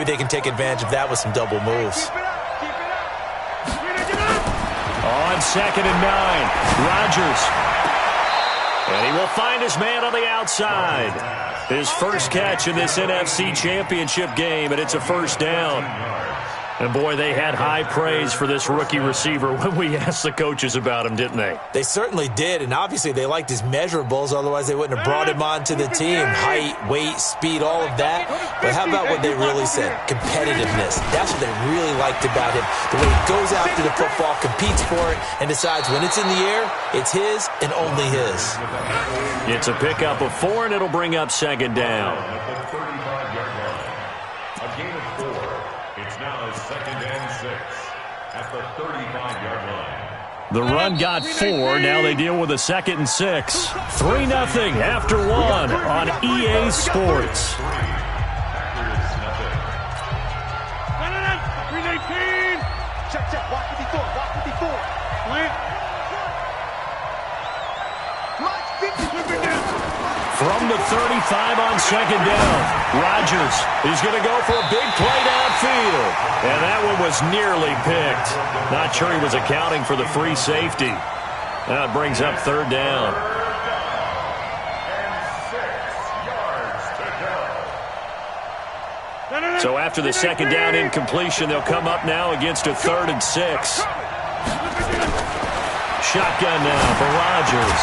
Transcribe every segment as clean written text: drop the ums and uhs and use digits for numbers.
they can take advantage of that with some double moves. On 2nd and 9, Rodgers. And he will find his man on the outside. His first catch in this NFC Championship game, and it's a first down. And, boy, they had high praise for this rookie receiver when we asked the coaches about him, didn't they? They certainly did, and obviously they liked his measurables. Otherwise, they wouldn't have brought him onto the team. Height, weight, speed, all of that. But how about what they really said? Competitiveness. That's what they really liked about him. The way he goes after the football, competes for it, and decides when it's in the air, it's his and only his. It's a pickup of 4, and it'll bring up 2nd down. A gain of 4. It's now 2nd and 6 at the 35-yard line. The run got 4. Now they deal with a 2nd and 6. 3-0 after 1 on EA Sports. 319. Check. Walk 54. Slant. From the 35 on 2nd down, Rodgers is going to go for a big play downfield. And that one was nearly picked. Not sure he was accounting for the free safety. Now it brings up 3rd down. So after the 2nd down incompletion, they'll come up now against a 3rd and 6. Shotgun now for Rodgers.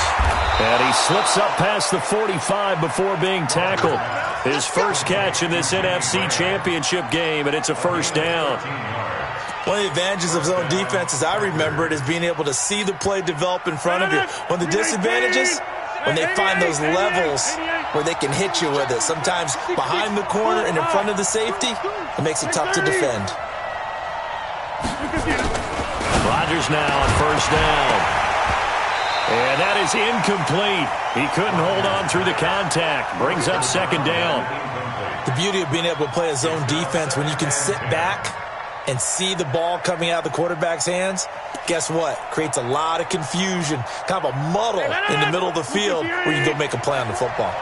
And he slips up past the 45 before being tackled. His first catch in this NFC Championship game, and it's a first down. One of the advantages of zone defense, as I remember it, is being able to see the play develop in front of you. One of the disadvantages, when they find those levels where they can hit you with it. Sometimes behind the corner and in front of the safety, it makes it tough to defend. Rodgers now on first down. And that is incomplete. He couldn't hold on through the contact. Brings up 2nd down. The beauty of being able to play a zone defense, when you can sit back and see the ball coming out of the quarterback's hands, guess what? Creates a lot of confusion, kind of a muddle in the middle of the field where you can go make a play on the football.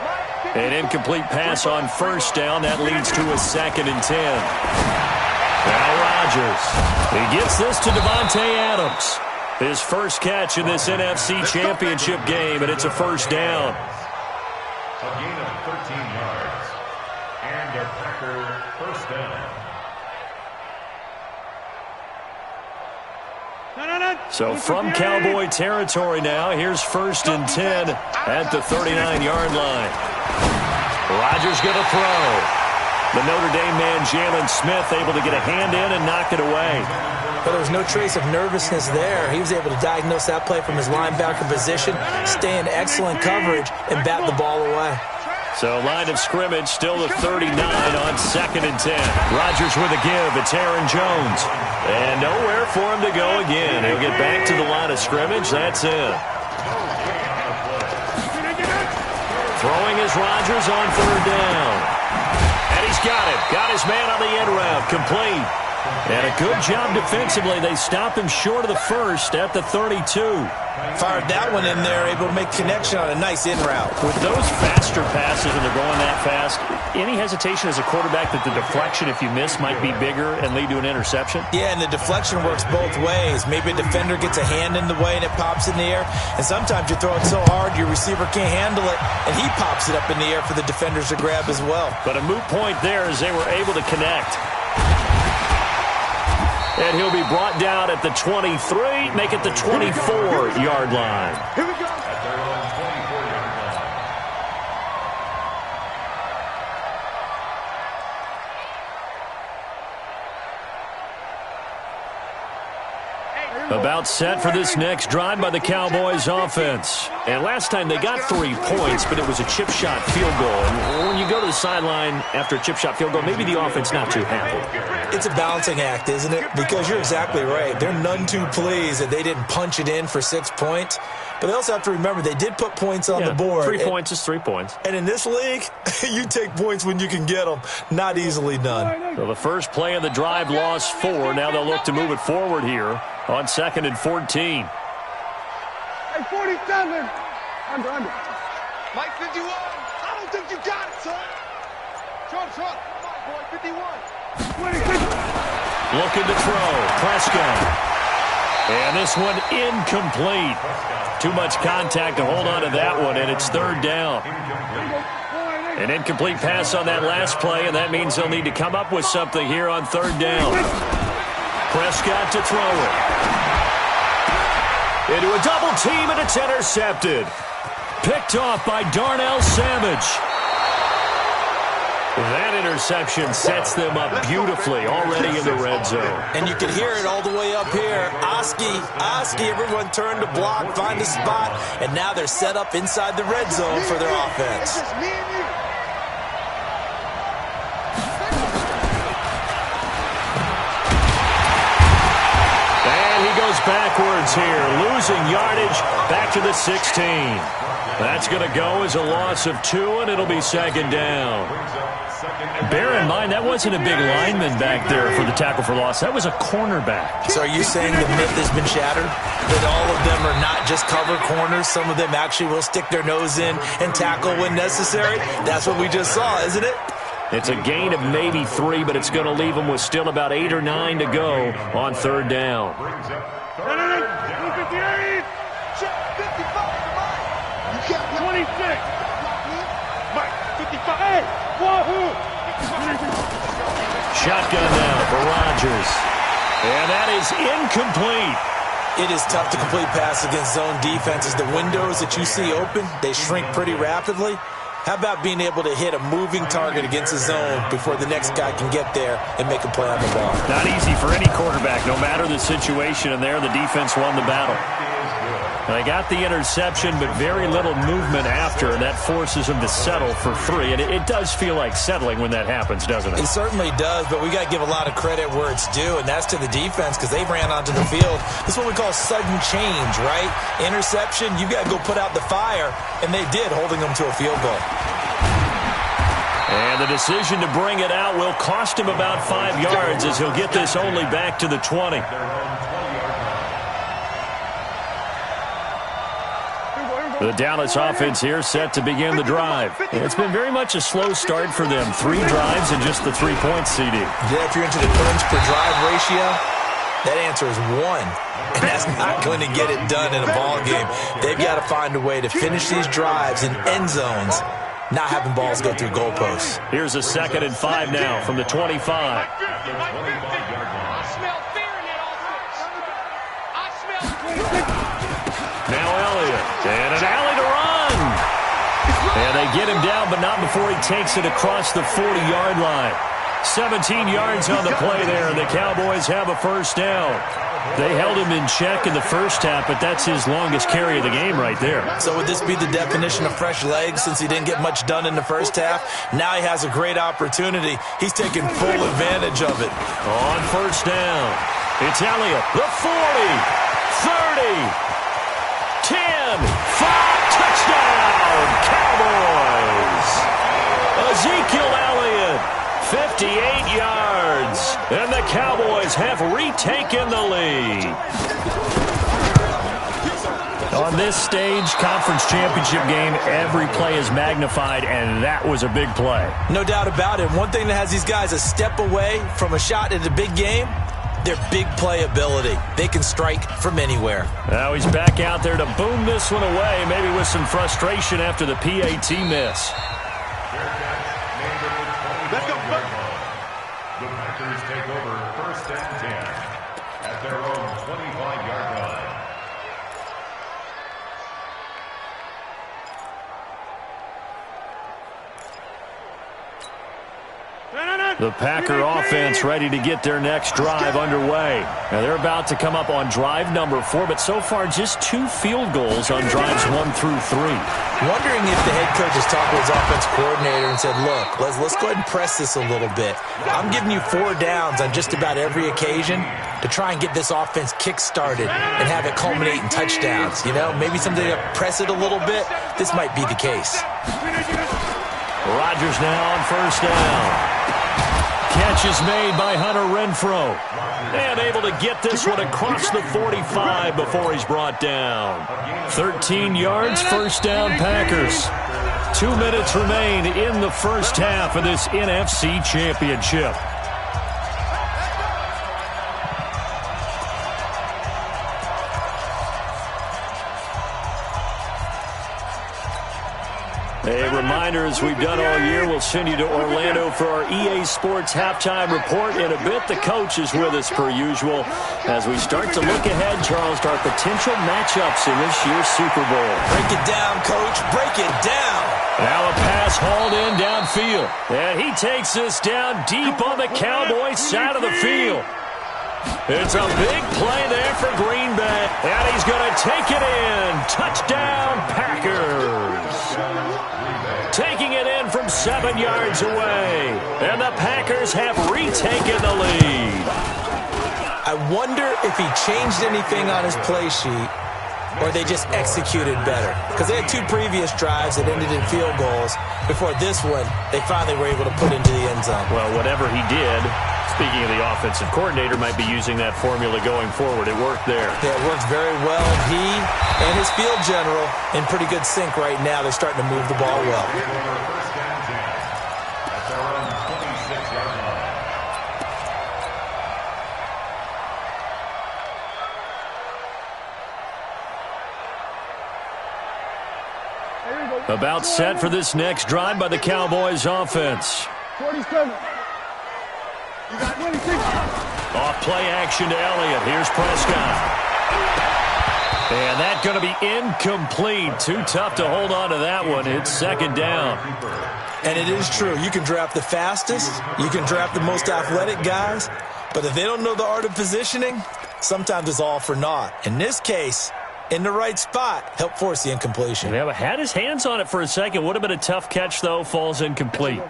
An incomplete pass on first down. That leads to a 2nd and 10. Now Rodgers. He gets this to Davante Adams. His first catch in this NFC Championship game, and it's a first down. A gain of 13 yards. And a Packer first down. So from Cowboy territory now, here's 1st and 10 at the 39-yard line. Rodgers going to throw. The Notre Dame man, Jalen Smith, able to get a hand in and knock it away. But there was no trace of nervousness there. He was able to diagnose that play from his linebacker position, stay in excellent coverage, and bat the ball away. So line of scrimmage, still the 39 on 2nd and 10. Rodgers with a give. It's Aaron Jones. And nowhere for him to go again. He'll get back to the line of scrimmage. That's it. Throwing is Rodgers on 3rd down. And he's got it. Got his man on the end route. Complete. And a good job defensively. They stop him short of the first at the 32. Fired that one in there, able to make connection on a nice in route. With those faster passes and they're going that fast, any hesitation as a quarterback that the deflection, if you miss, might be bigger and lead to an interception? Yeah, and the deflection works both ways. Maybe a defender gets a hand in the way and it pops in the air. And sometimes you throw it so hard your receiver can't handle it, and he pops it up in the air for the defenders to grab as well. But a moot point there as they were able to connect. And he'll be brought down at the 23, make it the 24-yard line. Here we go. At their own 24-yard line. About set for this next drive by the Cowboys offense. And last time they got 3 points, but it was a chip shot field goal. And when you go to the sideline after a chip shot field goal, maybe the offense not too happy. It's a balancing act, isn't it? Because you're exactly right. They're none too pleased that they didn't punch it in for 6 points. But they also have to remember they did put points on the board. 3 points is 3 points. And in this league, you take points when you can get them. Not easily done. So the first play of the drive lost 4. Now they'll look to move it forward here on 2nd and 14. Hey, 47. Under. Mike 51. I don't think you got it, son. Trump. Come on, boy. 51. Looking to throw. Prescott. And this one incomplete. Too much contact to hold on to that one, and it's third down. An incomplete pass on that last play, and that means they'll need to come up with something here on third down. Prescott to throw it. Into a double team, and it's intercepted. Picked off by Darnell Savage. That interception sets them up beautifully already in the red zone. And you can hear it all the way up here. Oski, everyone turned to block, find a spot, and now they're set up inside the red zone for their offense. And he goes backwards here, losing yardage back to the 16. That's going to go as a loss of 2, and it'll be second down. Bear in mind, that wasn't a big lineman back there for the tackle for loss. That was a cornerback. So are you saying the myth has been shattered? That all of them are not just cover corners? Some of them actually will stick their nose in and tackle when necessary? That's what we just saw, isn't it? It's a gain of maybe 3, but it's going to leave them with still about 8 or 9 to go on third down. 26. Mike, 55. Wahoo! Shotgun now for Rodgers. And that is incomplete. It is tough to complete pass against zone defenses. The windows that you see open, they shrink pretty rapidly. How about being able to hit a moving target against a zone before the next guy can get there and make a play on the ball? Not easy for any quarterback, no matter the situation, and there the defense won the battle. They got the interception, but very little movement after, and that forces them to settle for 3. And it does feel like settling when that happens, doesn't it? It certainly does, but we got to give a lot of credit where it's due, and that's to the defense because they ran onto the field. This is what we call sudden change, right? Interception, you got to go put out the fire, and they did, holding them to a field goal. And the decision to bring it out will cost him about 5 yards as he'll get this only back to the 20. The Dallas offense here set to begin the drive. It's been very much a slow start for them. 3 drives and just the 3 points, CD. Yeah, if you're into the points per drive ratio, that answer is 1. And that's not going to get it done in a ball game. They've got to find a way to finish these drives in end zones, not having balls go through goalposts. Here's a 2nd and 5 now from the 25. Now Elliott, and an alley to run. And they get him down, but not before he takes it across the 40-yard line. 17 yards on the play there, and the Cowboys have a first down. They held him in check in the first half, but that's his longest carry of the game right there. So would this be the definition of fresh legs since he didn't get much done in the first half? Now he has a great opportunity. He's taking full advantage of it. On first down, it's Elliott, the 40, 30, 10, 5, touchdown, Cowboys! Ezekiel Elliott, 58 yards, and the Cowboys have retaken the lead. On this stage, conference championship game, every play is magnified, and that was a big play. No doubt about it. One thing that has these guys a step away from a shot at a big game, their big play ability. They can strike from anywhere. Now he's back out there to boom this one away, maybe with some frustration after the PAT miss. Let's go. The Packers take over 1st and 10 at their own 25-yard line. The Packer offense ready to get their next drive underway. Now they're about to come up on drive number 4, but so far just 2 field goals on drives 1 through 3. Wondering if the head coach has talked to his offense coordinator and said, look, let's go ahead and press this a little bit. I'm giving you 4 downs on just about every occasion to try and get this offense kick-started and have it culminate in touchdowns. You know, maybe something to press it a little bit. This might be the case. Rodgers now on first down. Catch is made by Hunter Renfrow. And able to get this one across the 45 before he's brought down. 13 yards, first down Packers. 2 minutes remain in the first half of this NFC Championship. A reminder, as we've done all year, we'll send you to Orlando for our EA Sports halftime report in a bit. The coach is with us per usual as we start to look ahead, Charles, to our potential matchups in this year's Super Bowl. Break it down, Coach. Break it down. Now a pass hauled in downfield. And he takes this down deep on the Cowboys side of the field. It's a big play there for Green Bay. And he's going to take it in. Touchdown, Packers. Taking it in from 7 yards away. And the Packers have retaken the lead. I wonder if he changed anything on his play sheet or they just executed better. Because they had 2 previous drives that ended in field goals. Before this one, they finally were able to put into the end zone. Well, whatever he did, speaking of the offensive coordinator, might be using that formula going forward. It worked there. Yeah, it worked very well. He and his field general in pretty good sync right now. They're starting to move the ball well. First down 10 at their own 26-yard line. About set for this next drive by the Cowboys offense. 47. You got 26. Off play action to Elliott. Here's Prescott. And that's going to be incomplete. Too tough to hold on to that one. It's second down. And it is true. You can draft the fastest. You can draft the most athletic guys. But if they don't know the art of positioning, sometimes it's all for naught. In this case, in the right spot, help force the incompletion. Yeah, but had his hands on it for a second. Would have been a tough catch, though. Falls incomplete.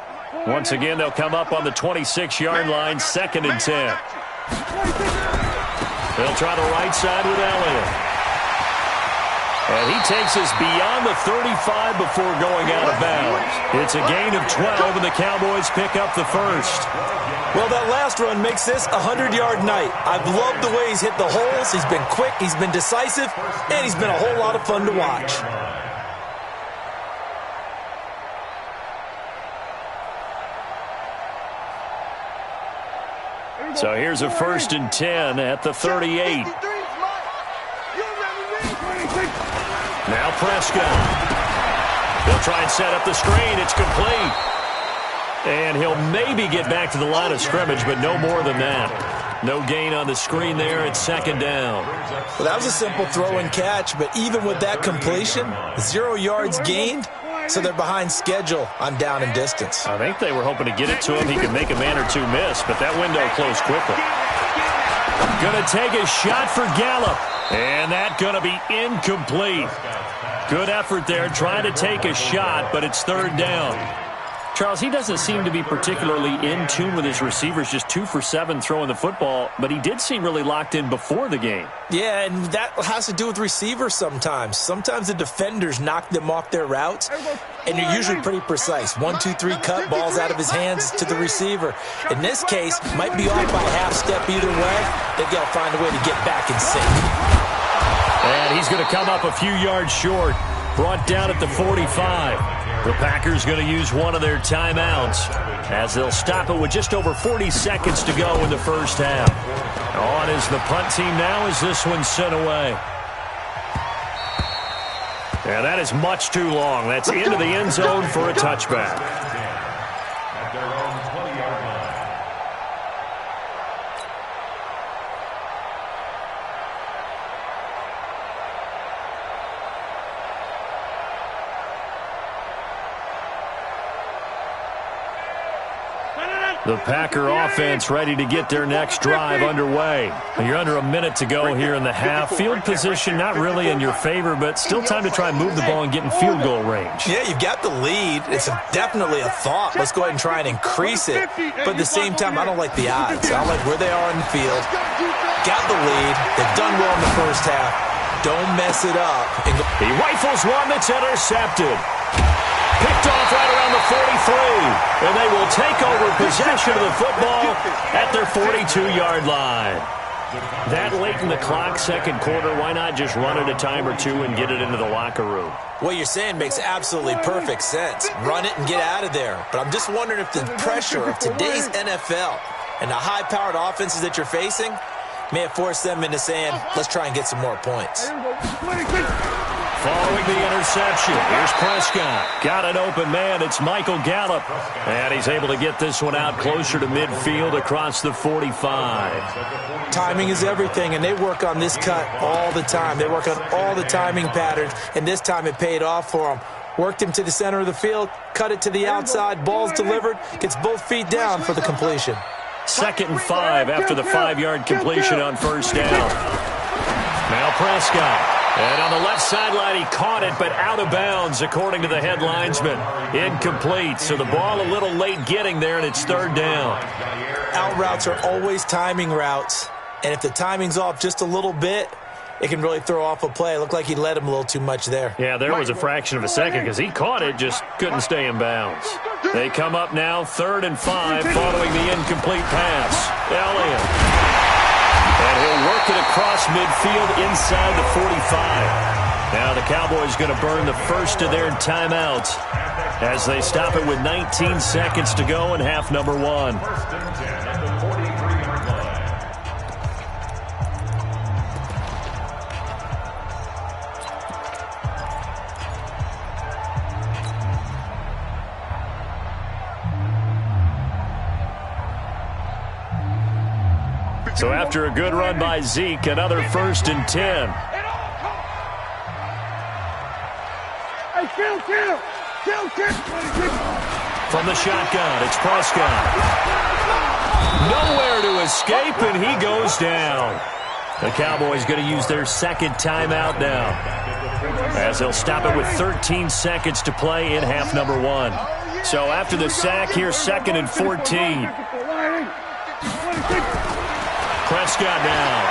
Once again, they'll come up on the 26-yard line, 2nd and 10. They'll try the right side with Elliott. And he takes us beyond the 35 before going out of bounds. It's a gain of 12, and the Cowboys pick up the first. Well, that last run makes this a 100-yard night. I've loved the way he's hit the holes. He's been quick, he's been decisive, and he's been a whole lot of fun to watch. So here's a 1st and 10 at the 38. Now Prescott. They'll try and set up the screen. It's complete. And he'll maybe get back to the line of scrimmage, but no more than that. No gain on the screen there. It's 2nd down. Well, that was a simple throw and catch, but even with that completion, 0 yards gained, so they're behind schedule on down and distance. I think they were hoping to get it to him. He could make a man or two miss, but that window closed quickly. Going to take a shot for Gallup. And that's going to be incomplete. Good effort there trying to take a shot, but it's 3rd down. Charles, he doesn't seem to be particularly in tune with his receivers, just 2 for 7 throwing the football, but he did seem really locked in before the game. Yeah, and that has to do with receivers sometimes. Sometimes the defenders knock them off their routes, and you're usually pretty precise. 1, 2, 3 cut, balls out of his hands to the receiver. In this case, might be off by a half step either way. They've got to find a way to get back in sync. And he's going to come up a few yards short, brought down at the 45. The Packers going to use one of their timeouts as they'll stop it with just over 40 seconds to go in the first half. On is the punt team now as this one's sent away. And that is much too long. That's into the end zone for a touchback. At their own 20-yard line. The Packer offense ready to get their next drive underway. You're under a minute to go here in the half. Field position not really in your favor, but still time to try and move the ball and get in field goal range. Yeah, you've got the lead. It's definitely a thought. Let's go ahead and try and increase it. But at the same time, I don't like the odds. I don't like where they are in the field. Got the lead. They've done well in the first half. Don't mess it up. He rifles one that's intercepted. Picked off right around the 43, and they will take over possession of the football at their 42-yard line. That late in the clock, second quarter, why not just run it a time or two and get it into the locker room? What you're saying makes absolutely perfect sense. Run it and get out of there. But I'm just wondering if the pressure of today's NFL and the high-powered offenses that you're facing may have forced them into saying, let's try and get some more points. following the interception. Here's Prescott. Got an open man. It's Michael Gallup. And he's able to get this one out closer to midfield across the 45. Timing is everything, and they work on this cut all the time. They work on all the timing patterns, and this time it paid off for them. Worked him to the center of the field, cut it to the outside, ball's delivered, gets both feet down for the completion. 2nd and 5 after the 5-yard completion on first down. Now Prescott. And on the left sideline, he caught it, but out of bounds, according to the head linesman. Incomplete, so the ball a little late getting there, and it's 3rd down. Out routes are always timing routes, and if the timing's off just a little bit, it can really throw off a play. It looked like he led him a little too much there. Yeah, there was a fraction of a second because he caught it, just couldn't stay in bounds. They come up now 3rd and 5 following the incomplete pass. Elliott. And he'll work it across midfield inside the 45. Now the Cowboys going to burn the first of their timeouts as they stop it with 19 seconds to go in half number 1. 1st and 10 at the 43-yard line. So after a good run by Zeke, another 1st and 10. Hey, kill. From the shotgun, it's Prescott. Nowhere to escape, and he goes down. The Cowboys going to use their 2nd timeout now, as they'll stop it with 13 seconds to play in half number 1. So after the sack, here's 2nd and 14. Prescott now.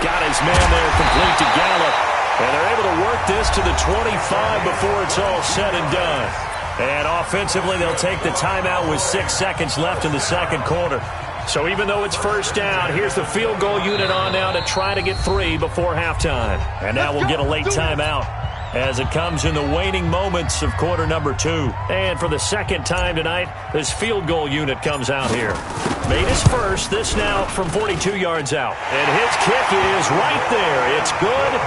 Got his man there, complete to Gallup. And they're able to work this to the 25 before it's all said and done. And offensively, they'll take the timeout with 6 seconds left in the 2nd quarter. So even though it's 1st down, here's the field goal unit on now to try to get 3 before halftime. And now we'll get a late timeout as it comes in the waning moments of quarter number 2. And for the 2nd time tonight, this field goal unit comes out here. Made his first, this now from 42 yards out. And his kick is right there. It's good.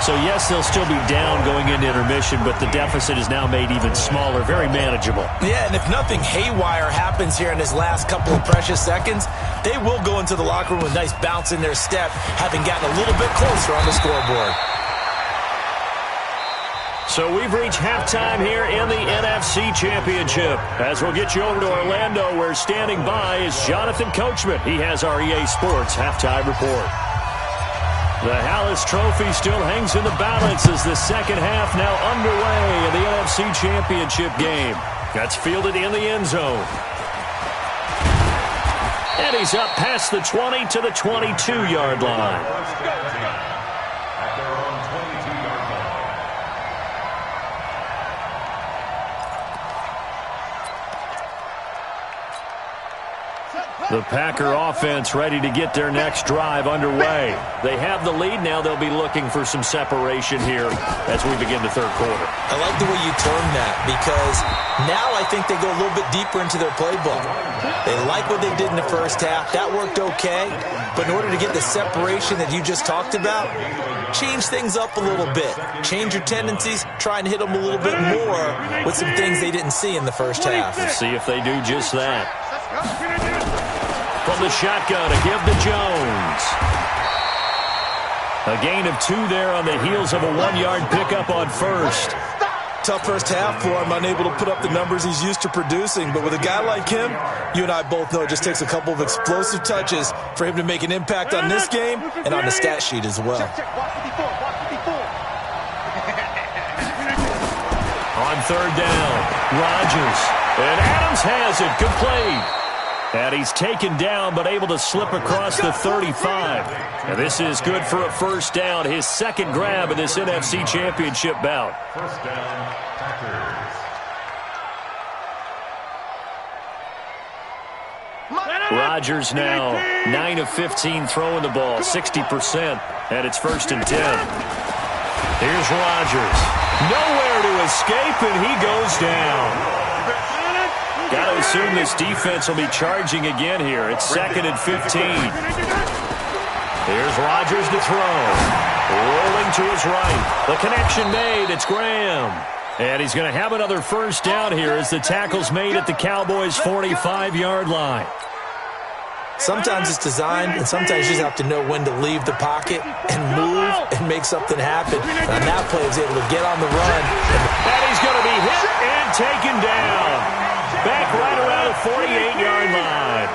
So, yes, they'll still be down going into intermission, but the deficit is now made even smaller, very manageable. Yeah, and if nothing haywire happens here in his last couple of precious seconds, they will go into the locker room with a nice bounce in their step, having gotten a little bit closer on the scoreboard. So we've reached halftime here in the NFC Championship. As we'll get you over to Orlando, where standing by is Jonathan Coachman. He has our EA Sports halftime report. The Hallis Trophy still hangs in the balance as the 2nd half now underway in the NFC Championship game. That's fielded in the end zone. And he's up past the 20 to the 22-yard line. At their own 22-yard line. The Packer offense ready to get their next drive underway. They have the lead. Now they'll be looking for some separation here as we begin the 3rd quarter. I like the way you term that, because now I think they go a little bit deeper into their playbook. They like what they did in the 1st half. That worked okay. But in order to get the separation that you just talked about, change things up a little bit. Change your tendencies. Try and hit them a little bit more with some things they didn't see in the 1st half. We'll see if they do just that. From the shotgun, a give to Jones. A gain of 2 there on the heels of a 1-yard pickup on first. Tough 1st half for him, unable to put up the numbers he's used to producing. But with a guy like him, you and I both know it just takes a couple of explosive touches for him to make an impact on this game and on the stat sheet as well. On 3rd down, Rodgers. And Adams has it, complete. And he's taken down, but able to slip across the 35. And this is good for a 1st down, his 2nd grab in this NFC Championship bout. 1st down, Packers. Rodgers now 9 of 15 throwing the ball, 60%. And it's 1st and 10. Here's Rodgers. Nowhere to escape, and he goes down. Got to assume this defense will be charging again here. It's 2nd and 15. Here's Rodgers to throw. Rolling to his right. The connection made. It's Graham. And he's going to have another first down here as the tackle's made at the Cowboys' 45-yard line. Sometimes it's designed, and sometimes you just have to know when to leave the pocket and move and make something happen. And on that play, he was able to get on the run. And he's going to be hit and taken down. Back right around the 48-yard line.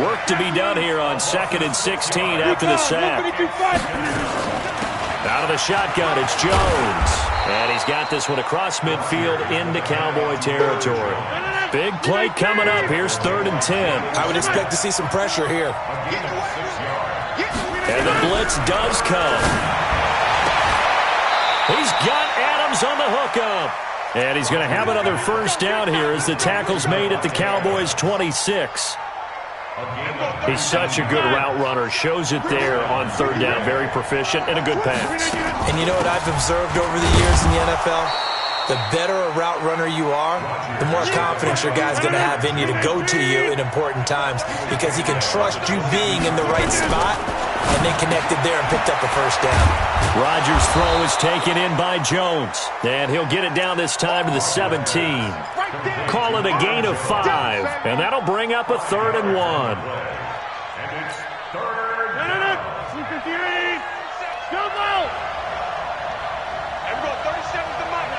Work to be done here on 2nd and 16 after the sack. Out of the shotgun, it's Jones. And he's got this one across midfield into Cowboy territory. Big play coming up. Here's 3rd and 10. I would expect to see some pressure here. And the blitz does come. He's got Adams on the hookup. And he's going to have another first down here as the tackle's made at the Cowboys' 26. He's such a good route runner. Shows it there on 3rd down. Very proficient and a good pass. And you know what I've observed over the years in the NFL? The better a route runner you are, the more confidence your guy's going to have in you to go to you in important times because he can trust you being in the right spot, and they connected there and picked up a first down. Rodgers' throw is taken in by Jones, and he'll get it down this time to the 17. Call it a gain of 5, and that'll bring up a 3rd and 1. And it's 3rd down. 258. Go, go. And we go 37 to Mike.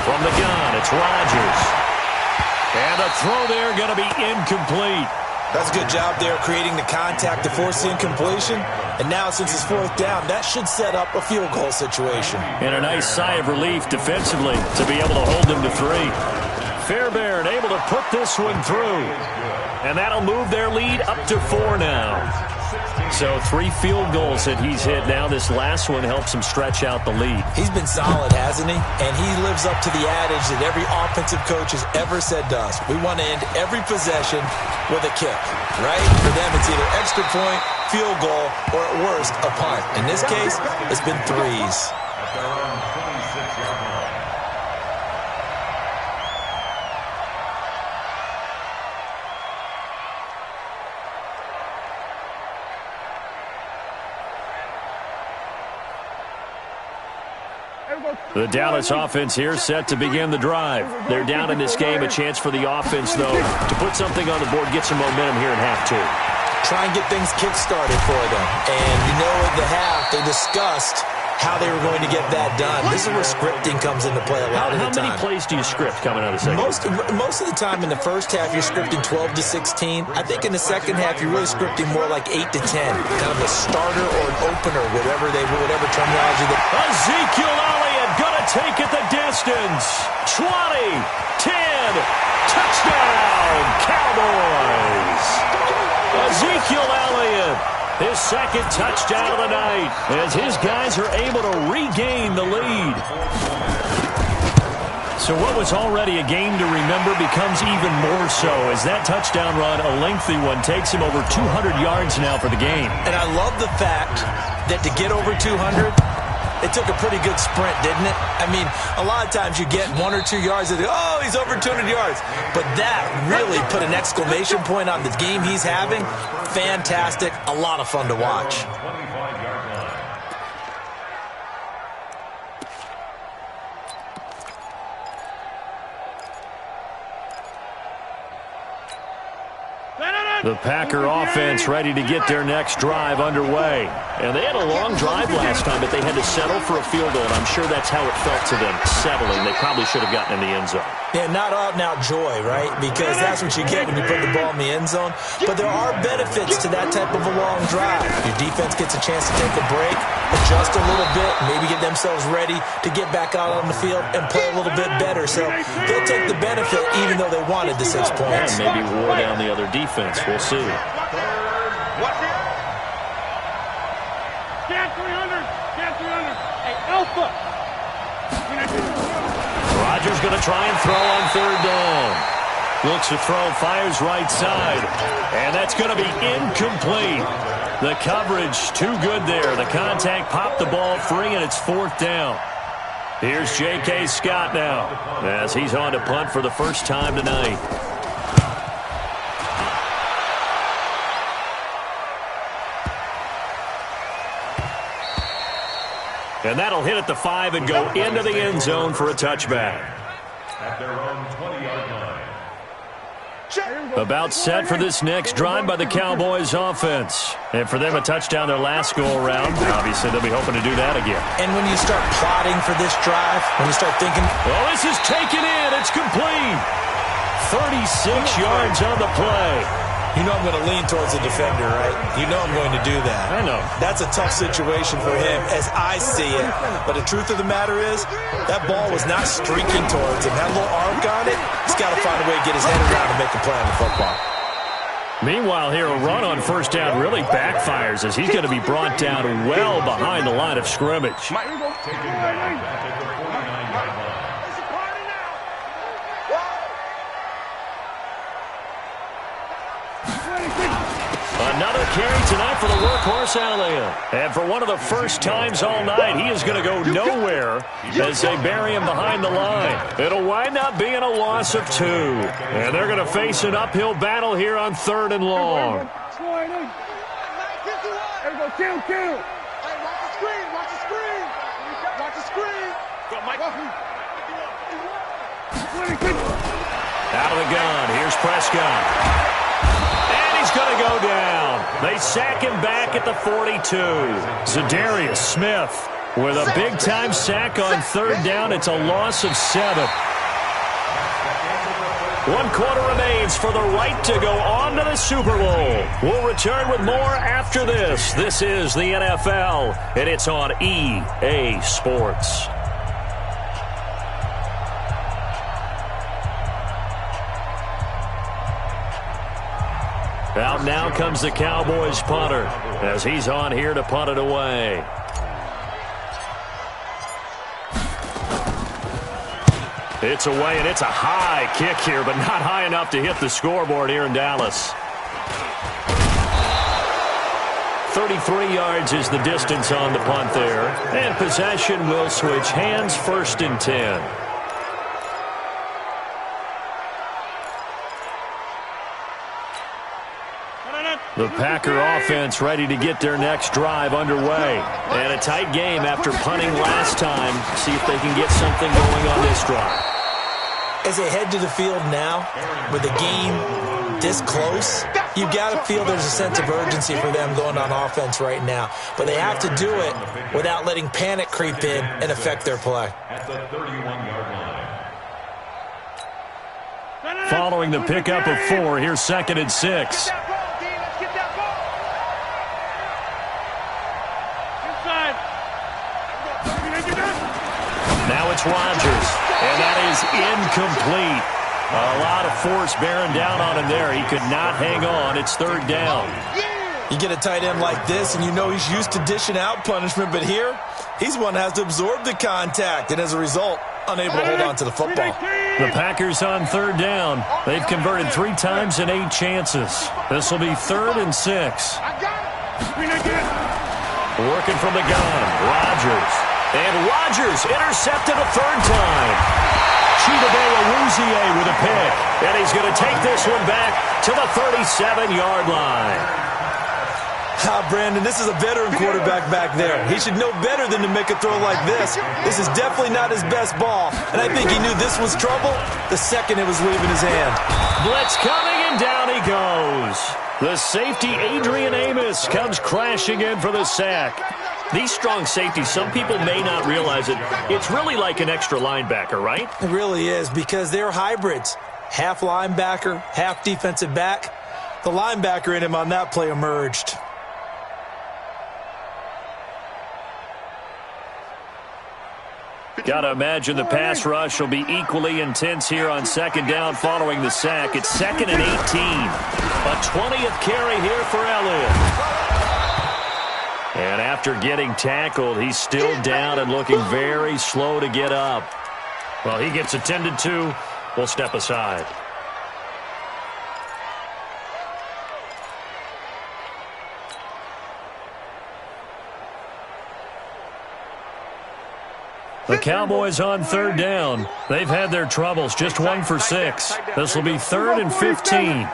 From the gun, it's Rodgers. And the throw there going to be incomplete. That's a good job there creating the contact to force the incompletion. And now since it's 4th down, that should set up a field goal situation. And a nice sigh of relief defensively to be able to hold them to 3. Fairbairn able to put this one through. And that'll move their lead up to 4 now. So 3 field goals that he's hit now. This last one helps him stretch out the lead. He's been solid, hasn't he? And he lives up to the adage that every offensive coach has ever said to us. We want to end every possession with a kick, right? For them, it's either extra point, field goal, or at worst, a punt. In this case, it's been 3s. At their own 26-yard line. The Dallas offense here set to begin the drive. They're down in this game. A chance for the offense, though, to put something on the board, get some momentum here in half 2. Try and get things kick-started for them. And you know at the half, they discussed how they were going to get that done. This is where scripting comes into play a lot of the time. How many plays do you script coming out of the second? Most of the time in the first half, you're scripting 12 to 16. I think in the second half, you're really scripting more like 8 to 10. Kind of a starter or an opener, whatever terminology. Ezekiel Elliott gonna take it the distance. 20, 10, touchdown, Cowboys. Ezekiel Elliott, his 2nd touchdown of the night, as his guys are able to regain the lead. So what was already a game to remember becomes even more so as that touchdown run, a lengthy one, takes him over 200 yards now for the game. And I love the fact that to get over 200, it took a pretty good sprint, didn't it? I mean, a lot of times you get 1 or 2 yards and oh, he's over 200 yards. But that really put an exclamation point on the game he's having. Fantastic. A lot of fun to watch. 25-yard line. The Packer offense ready to get their next drive underway. And they had a long drive last time, but they had to settle for a field goal. And I'm sure that's how it felt to them, settling. They probably should have gotten in the end zone. Yeah, not out-and-out joy, right? Because that's what you get when you put the ball in the end zone. But there are benefits to that type of a long drive. Your defense gets a chance to take a break, adjust a little bit, maybe get themselves ready to get back out on the field and play a little bit better. So they'll take the benefit even though they wanted the 6 points. And maybe wore down the other defense. We'll see. Cat 300. Hey, Alpha. Rodgers going to try and throw on 3rd down. Looks to throw, fires right side. And that's going to be incomplete. The coverage too good there. The contact popped the ball free, and it's 4th down. Here's J.K. Scott now as he's on to punt for the first time tonight. And that'll hit at the 5 and go into the end zone for a touchback. At their own 20-yard line. About set for this next drive by the Cowboys offense. And for them, a touchdown their last go-around. Obviously, they'll be hoping to do that again. And when you start plotting for this drive, when you start thinking, well, this is taken in. It's complete. 36 yards on the play. you know I'm going to lean towards the defender, right? You know I'm going to do that. I know. That's a tough situation for him as I see it. But the truth of the matter is, that ball was not streaking towards him. Had a little arc on it. He's got to find a way to get his head around and make a play on the football. Meanwhile, here, a run on first down really backfires as he's going to be brought down well behind the line of scrimmage. Taking down back at the 49-yard line. Another carry tonight for the workhorse Elliott. And for one of the first times all night, he is going to go nowhere as they bury him behind the line. It'll wind up being a loss of 2. And they're going to face an uphill battle here on 3rd and long. Kill. Hey, watch the screen. Watch the screen. Go, Mike. Out of the gun. Here's Prescott. He's going to go down. They sack him back at the 42. Zadarius Smith with a big-time sack on 3rd down. It's a loss of 7. 1 quarter remains for the right to go on to the Super Bowl. We'll return with more after this. This is the NFL, and it's on EA Sports. Out now comes the Cowboys punter as he's on here to punt it away. It's away, and it's a high kick here, but not high enough to hit the scoreboard here in Dallas. 33 yards is the distance on the punt there. And possession will switch hands, 1st and 10. The Packer offense ready to get their next drive underway. And a tight game after punting last time. See if they can get something going on this drive. As they head to the field now, with the game this close, you got to feel there's a sense of urgency for them going on offense right now. But they have to do it without letting panic creep in and affect their play. At the 31-yard line. Following the pickup of 4, here's 2nd and 6. Now it's Rodgers, and that is incomplete. A lot of force bearing down on him there. He could not hang on. It's 3rd down. You get a tight end like this, and you know he's used to dishing out punishment, but here, he's one that has to absorb the contact, and as a result, unable to hold on to the football. The Packers on 3rd down. They've converted 3 times in 8 chances. This will be 3rd and 6. Working from the gun, Rodgers. And Rodgers intercepted a 3rd time. Chidobe with a pick. And he's going to take this one back to the 37-yard line. Brandon, this is a veteran quarterback back there. He should know better than to make a throw like this. This is definitely not his best ball. And I think he knew this was trouble the second it was leaving his hand. Blitz coming, and down he goes. The safety, Adrian Amos, comes crashing in for the sack. These strong safeties, some people may not realize it. It's really like an extra linebacker, right? It really is, because they're hybrids. Half linebacker, half defensive back. The linebacker in him on that play emerged. Got to imagine the pass rush will be equally intense here on 2nd down following the sack. It's 2nd and 18. A 20th carry here for Elliott. And after getting tackled, he's still down and looking very slow to get up. Well, he gets attended to. We'll step aside. The Cowboys on 3rd down. They've had their troubles, just 1 for 6. This will be 3rd and 15.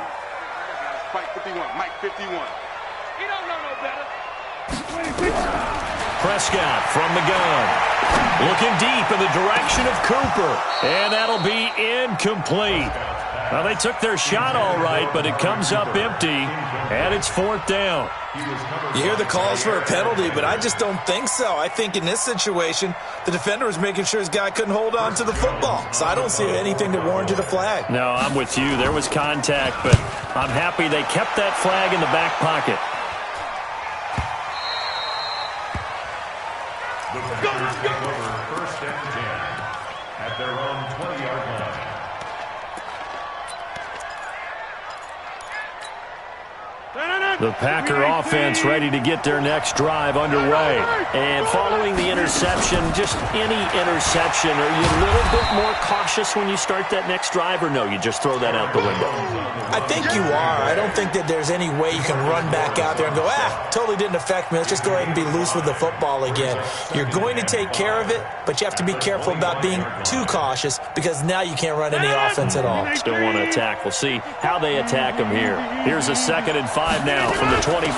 Prescott from the gun. Looking deep in the direction of Cooper. And that'll be incomplete. Well, they took their shot all right, but it comes up empty, and it's 4th down. You hear the calls for a penalty, but I just don't think so. I think in this situation, the defender was making sure his guy couldn't hold on to the football. So I don't see anything that warranted a flag. No, I'm with you. There was contact, but I'm happy they kept that flag in the back pocket. The Packers take over 1st and 10 at their own 20-yard line. The Packer offense ready to get their next drive underway. And following the interception, just any interception, are you a little bit more cautious when you start that next drive, or no, you just throw that out the window? I think you are. I don't think that there's any way you can run back out there and go, totally didn't affect me. Let's just go ahead and be loose with the football again. You're going to take care of it, but you have to be careful about being too cautious because now you can't run any offense at all. Still want to attack. We'll see how they attack them here. Here's a 2nd and 5 now from the 25.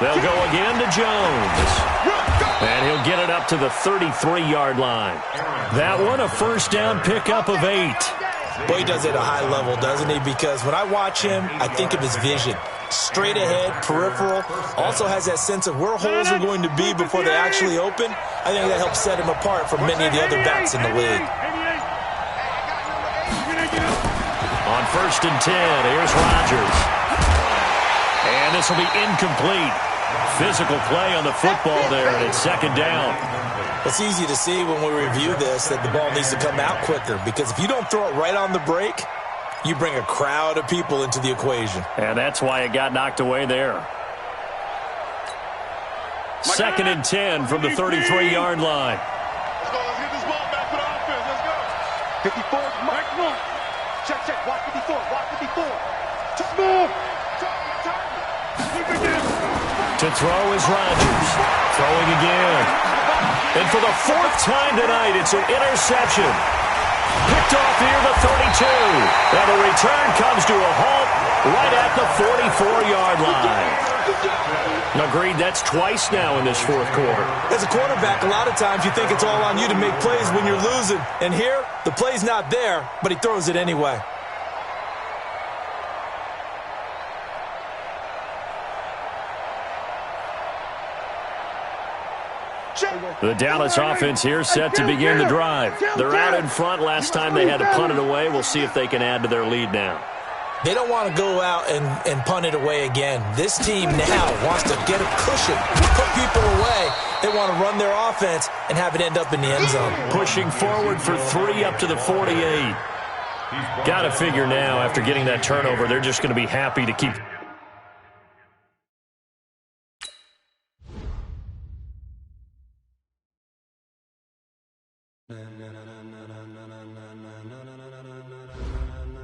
They'll go again to Jones. And he'll get it up to the 33-yard line. That one a 1st down pickup of 8. Boy, he does it at a high level, doesn't he? Because when I watch him, I think of his vision. Straight ahead, peripheral, also has that sense of where holes are going to be before they actually open. I think that helps set him apart from many of the other backs in the league. On 1st and 10, here's Rodgers. And this will be incomplete. Physical play on the football there, and it's 2nd down. It's easy to see when we review this that the ball needs to come out quicker because if you don't throw it right on the break, you bring a crowd of people into the equation. And that's why it got knocked away there. 2nd and 10 from the 33-yard line. Let's go. Let's get this ball back to the offense. Let's go. 54. Come on. Check. Watch 54. Watch 54. Just move. To throw is Rodgers. Throwing again. And for the 4th time tonight, it's an interception. Picked off near the 32. And the return comes to a halt right at the 44-yard line. Agreed, that's twice now in this 4th quarter. As a quarterback, a lot of times you think it's all on you to make plays when you're losing. And here, the play's not there, but he throws it anyway. The Dallas offense here set to begin the drive. They're out in front. Last time they had to punt it away. We'll see if they can add to their lead now. They don't want to go out and punt it away again. This team now wants to get a cushion, put people away. They want to run their offense and have it end up in the end zone. Pushing forward for 3 up to the 48. Got to figure now, after getting that turnover, they're just going to be happy to keep...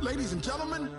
Ladies and gentlemen,